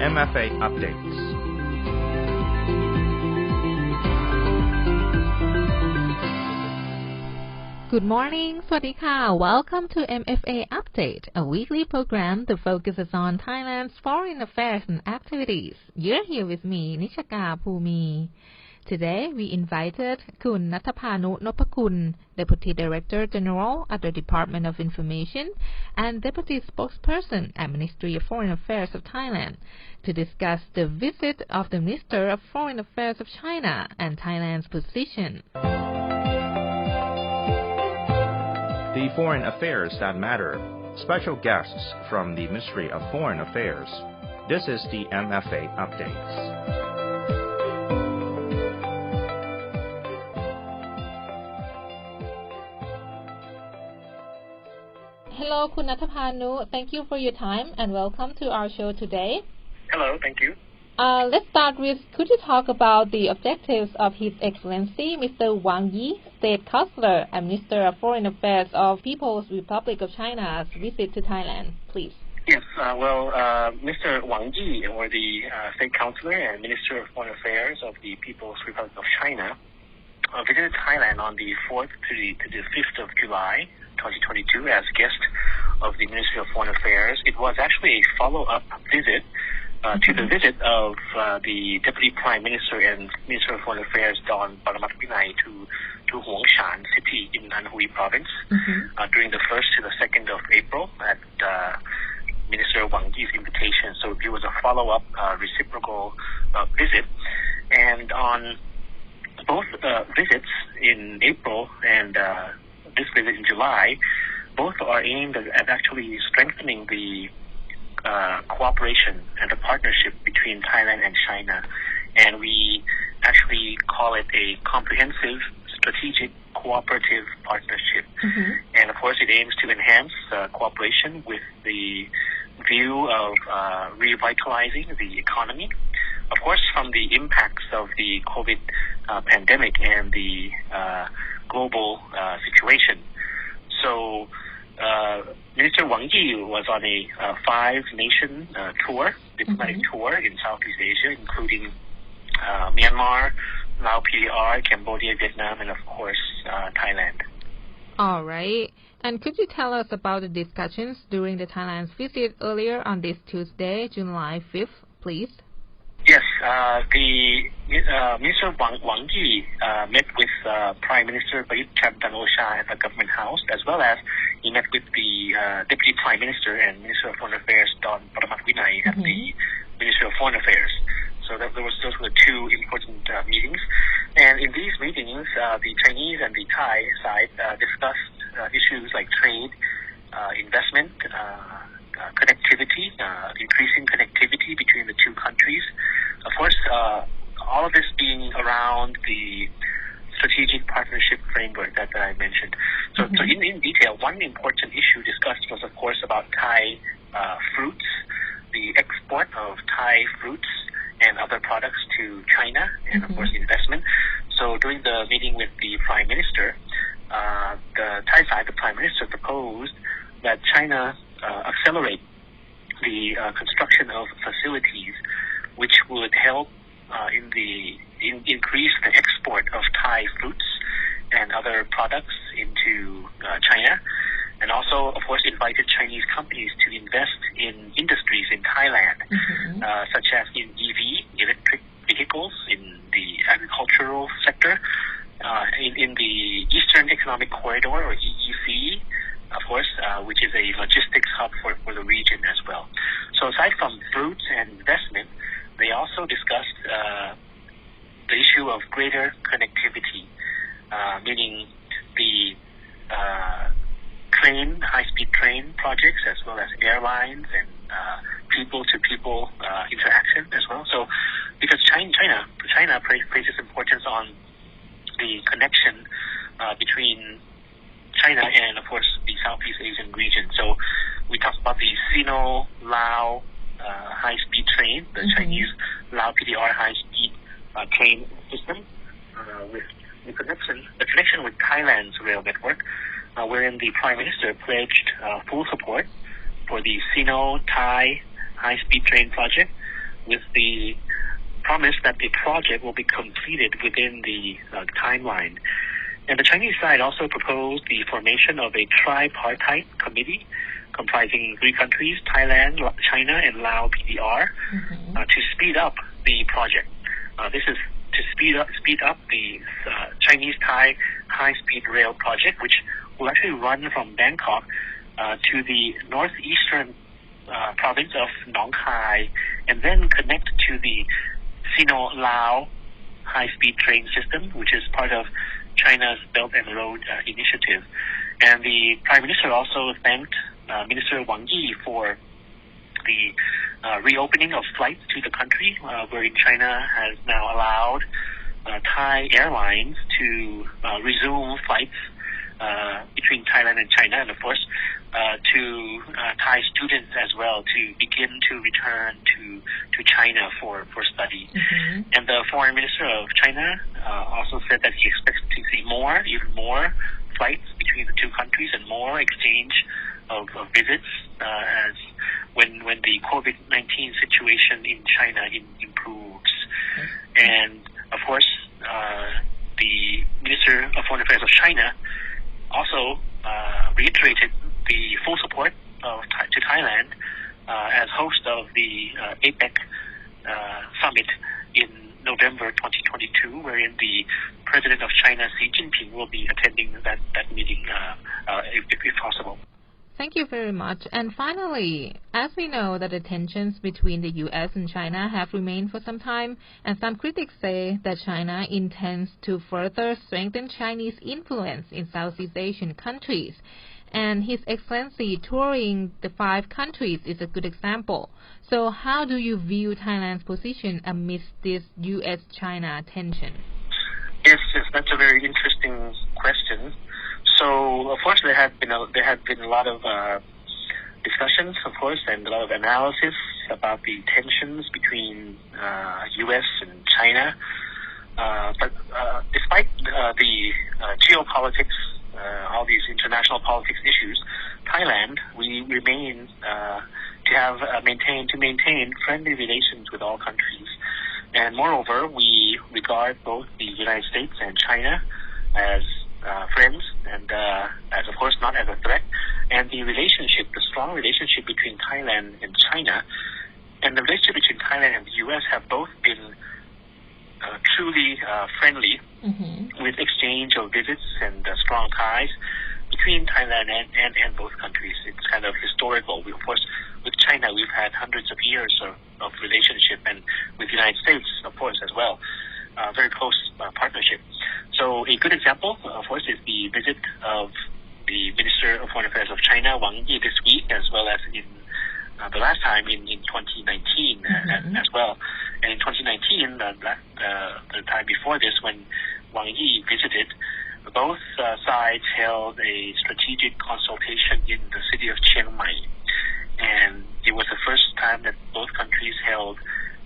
MFA updates. Good morning, สวัสดีค่ะ Welcome to MFA Update, a weekly program that focuses on Thailand's foreign affairs and activities. You're here with me, Nishaka Phumi.Today, we invited Kun Natapanu Nopakun, Deputy Director General at the Department of Information and Deputy Spokesperson at Ministry of Foreign Affairs of Thailand, to discuss the visit of the Minister of Foreign Affairs of China and Thailand's position. The foreign affairs that matter. Special guests from the Ministry of Foreign Affairs. This is the MFA updates.Hello, Kun Natapanu. Thank you for your time and welcome to our show today. Hello, thank you. Let's start with, could you talk about the objectives of His Excellency Mr. Wang Yi, State Councillor and Minister of Foreign Affairs of People's Republic of China's visit to Thailand, please? Yes, Mr. Wang Yi, or the State Councillor and Minister of Foreign Affairs of the People's Republic of China, visited Thailand on the 4th to the 5th of July 2022 as guest of the Ministry of Foreign Affairs. It was actually a follow-up visit to the visit of the Deputy Prime Minister and Minister of Foreign Affairs Don Paramatvinai to Huangshan City in Anhui Province during the 1st to the 2nd of April at Minister Wang Yi's invitation. So it was a follow-up reciprocal visit. And on both visits in April and this visit in July, both are aimed at actually strengthening the cooperation and the partnership between Thailand and China. And we actually call it a comprehensive strategic cooperative partnership. And of course, it aims to enhance cooperation with the view of revitalizing the economy. Of course, from the impacts of the COVID pandemic and the global situation. So, Minister Wang Yi was on a 5-nation tour, diplomatic tour in Southeast Asia, including Myanmar, Laos PDR, Cambodia, Vietnam, and of course, Thailand. All right. And could you tell us about the discussions during the Thailand's visit earlier on this Tuesday, July 5th, please? Yes, the Minister Wang Yi met with Prime Minister Prayut Chan-o-cha at the Government House, as well as he met with the Deputy Prime Minister and Minister of Foreign Affairs Don Paramatvinai at the Ministry of Foreign Affairs. So those were the two important meetings. And in these meetings, the Chinese and the Thai side discussed issues like trade, investment, connectivity, increasing connectivity between the two countries. Of course, all of this being around the strategic partnership framework that I mentioned. So in detail, one important issue discussed was, of course, about Thai fruits, the export of Thai fruits and other products to China, and of course, investment. So during the meeting with the Prime Minister, the Thai side, the Prime Minister proposed that China accelerate the construction of facilities which would help increase the export of Thai fruits and other products into China, and also, of course, invited Chinese companies to invest in industries in Thailand, such as in EV, electric vehicles, in the agricultural sector, in the Eastern Economic Corridor, or EEC, of course, which is a logistics hub for the region as well. So aside from fruits and investment, they also discussed the issue of greater connectivity, meaning the high-speed train projects, as well as airlines and people-to-people interaction as well. So because China places importance on the connection between China and, of course, the Southeast Asian region. So we talked about the Sino-Lao high-speed train, the Chinese Lao PDR high-speed train system, with the connection with Thailand's rail network, wherein the Prime Minister pledged full support for the Sino-Thai high-speed train project, with the promise that the project will be completed within the timeline. And the Chinese side also proposed the formation of a tripartite committee comprising 3 countries, Thailand, China, and Laos PDR, to speed up the project. This is to speed up the Chinese-Thai high-speed rail project, which will actually run from Bangkok to the northeastern province of Nong Khai, and then connect to the Sino-Lao high-speed train system, which is part of China's Belt and Road Initiative. And the Prime Minister also thanked Minister Wang Yi for the reopening of flights to the country, wherein China has now allowed Thai airlines to resume flights between Thailand and China, and of course to Thai students as well to begin to return to China for study. And the Foreign Minister of China also said that he expects to see even more flights between the 2 countries and more exchange of visits as when the COVID-19 situation in China improves. And of course, the Minister of Foreign Affairs of China also reiterated the full support to Thailand as host of the APEC summit in November 2022, wherein the President of China, Xi Jinping, will be attending that meeting if possible. Thank you very much. And finally, as we know that the tensions between the U.S. and China have remained for some time, and some critics say that China intends to further strengthen Chinese influence in Southeast Asian countries. And His Excellency touring the 5 countries is a good example. So how do you view Thailand's position amidst this U.S.-China tension? Yes, that's a very interesting question. So, of course, there have been a lot of discussions, of course, and a lot of analysis about the tensions between U.S. and China. But despite the geopolitics, all these international politics issues, Thailand, we remain to maintain friendly relations with all countries. And moreover, we regard both the United States and China as friends, and as of course not as a threat. And the strong relationship between Thailand and China, and the relationship between Thailand and the U.S. have both been truly friendly, with exchange of visits and strong ties between Thailand and both countries. It's kind of historical. Of course, with China, we've had hundreds of years of relationship, and with the United States, of course, as well. Very close partnership. So a good example, of course, is the visit of the Minister of Foreign Affairs of China, Wang Yi, this week, as well as in the last time in 2019 as well. And in 2019, the time before this, when Wang Yi visited, both sides held a strategic consultation in the city of Chiang Mai. And it was the first time that both countries held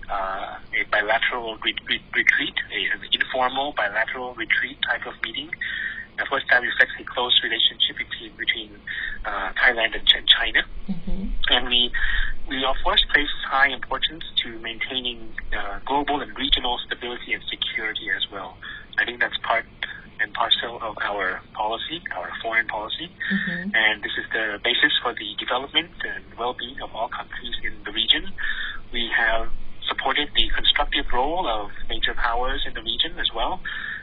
a bilateral retreat, an informal bilateral retreat type of meeting. Of course, that reflects a close relationship between Thailand and China. And we of course place high importance to maintaining global and regional stability and security as well. I think that's part and parcel of our policy, our foreign policy. And this is the basis for the development and well-being of all countries in the region. We have supported the constructive role of major powers in the region as well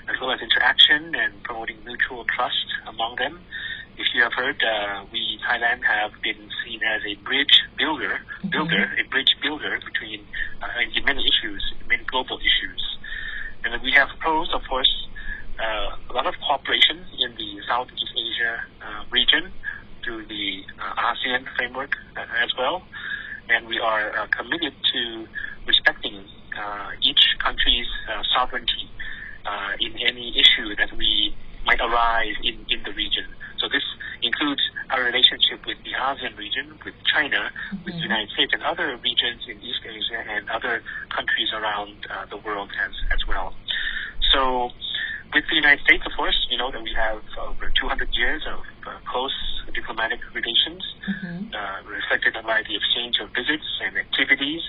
as interaction and promoting mutual trust among them. If you have heard, we, Thailand, have been seen as a bridge builder between in many issues, many global issues. And we have proposed, of course, a lot of cooperation in the Southeast Asia region through the ASEAN framework as well. And we are committed to respecting each country's sovereignty in any issue that we might arise in the region. So this includes our relationship with the ASEAN region, with China, with the United States, and other regions in East Asia and other countries around the world as well. So with the United States, of course, you know that we have over 200 years of close diplomatic relations, reflected by the exchange of visits and activities,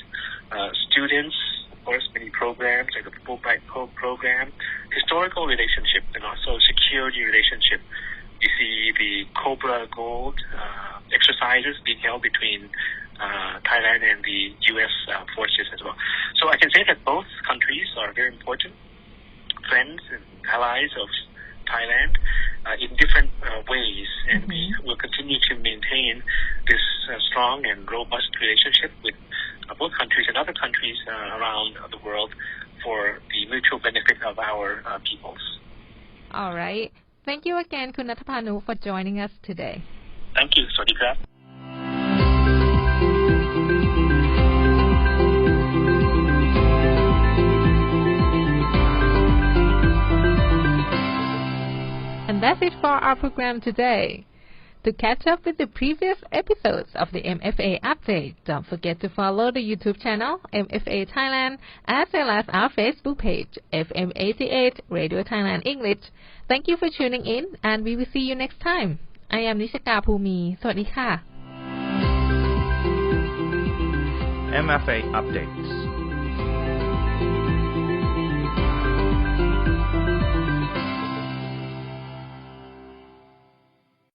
students, of course, many programs like the Fulbright program, historical relationship, and also security relationship. You see the Cobra Gold exercises being held between Thailand and the U.S. Forces as well. So I can say that both countries are very important friends and allies of Thailand in different ways, and we will continue to maintain this strong and robust relationship with both countries and other countries around the world for the mutual benefit of our peoples. All right. Thank you again, Kun Natapanu, for joining us today. Thank you. สวัสดีครับ And that's it for our program today. To catch up with the previous episodes of the MFA Update, don't forget to follow the YouTube channel MFA Thailand as well as our Facebook page FM88 Radio Thailand English. Thank you for tuning in, and we will see you next time. I am Nishaka Phumi. สวัสดีค่ะ MFA Updates